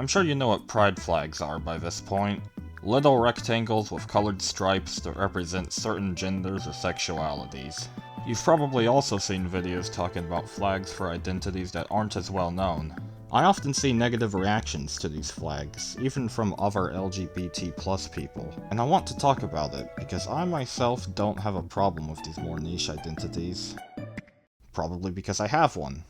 I'm sure you know what pride flags are by this point. Little rectangles with colored stripes that represent certain genders or sexualities. You've probably also seen videos talking about flags for identities that aren't as well known. I often see negative reactions to these flags, even from other LGBT+ people, and I want to talk about it because I myself don't have a problem with these more niche identities. Probably because I have one.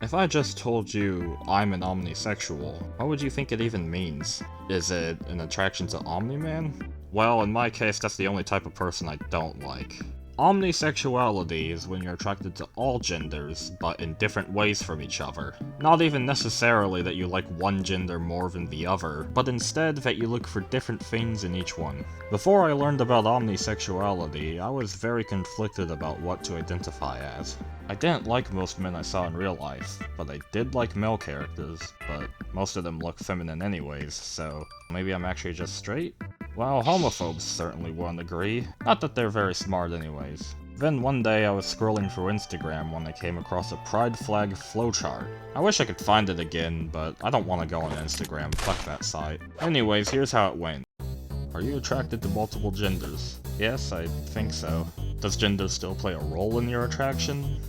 If I just told you I'm an omnisexual, what would you think it even means? Is it an attraction to Omni-Man? Well, in my case, that's the only type of person I don't like. Omnisexuality is when you're attracted to all genders, but in different ways from each other. Not even necessarily that you like one gender more than the other, but instead that you look for different things in each one. Before I learned about omnisexuality, I was very conflicted about what to identify as. I didn't like most men I saw in real life, but I did like male characters, but most of them look feminine anyways, so maybe I'm actually just straight? Well, homophobes certainly wouldn't agree. Not that they're very smart anyways. Then one day I was scrolling through Instagram when I came across a pride flag flowchart. I wish I could find it again, but I don't want to go on Instagram, fuck that site. Anyways, here's how it went. Are you attracted to multiple genders? Yes, I think so. Does gender still play a role in your attraction?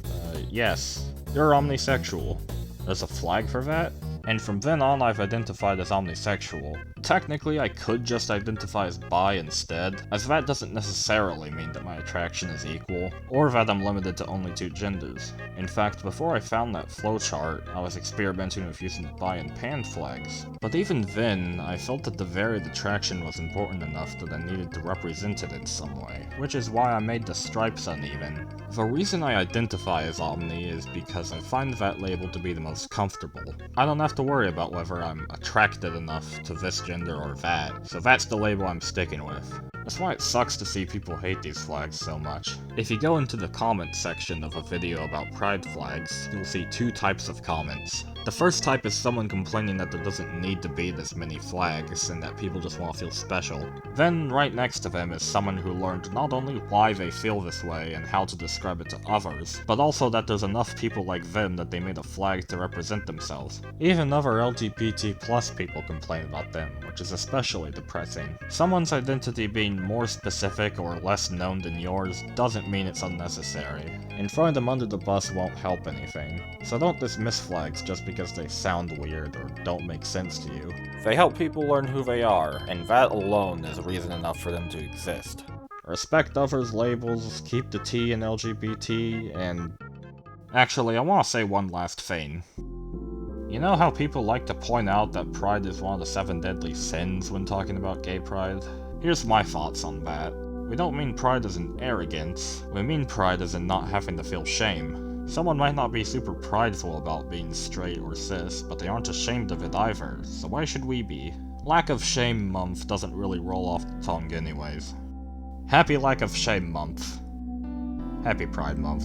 Yes. You're omnisexual. There's a flag for that? And from then on I've identified as omnisexual. Technically I could just identify as bi instead, as that doesn't necessarily mean that my attraction is equal, or that I'm limited to only two genders. In fact, before I found that flowchart, I was experimenting with using the bi and pan flags. But even then, I felt that the varied attraction was important enough that I needed to represent it in some way, which is why I made the stripes uneven. The reason I identify as omni is because I find that label to be the most comfortable. I don't have to worry about whether I'm attracted enough to this gender or that, so that's the label I'm sticking with. That's why it sucks to see people hate these flags so much. If you go into the comments section of a video about pride flags, you'll see two types of comments. The first type is someone complaining that there doesn't need to be this many flags, and that people just want to feel special. Then, right next to them is someone who learned not only why they feel this way and how to describe it to others, but also that there's enough people like them that they made a flag to represent themselves. Even other LGBT+ people complain about them, which is especially depressing. Someone's identity being more specific or less known than yours doesn't mean it's unnecessary, and throwing them under the bus won't help anything. So don't dismiss flags just because they sound weird or don't make sense to you. They help people learn who they are, and that alone is reason enough for them to exist. Respect others' labels, keep the T in LGBT, and... Actually, I want to say one last thing. You know how people like to point out that pride is one of the 7 deadly sins when talking about gay pride? Here's my thoughts on that. We don't mean pride as in arrogance, we mean pride as in not having to feel shame. Someone might not be super prideful about being straight or cis, but they aren't ashamed of it either, so why should we be? Lack of Shame Month doesn't really roll off the tongue anyways. Happy Lack of Shame Month. Happy Pride Month.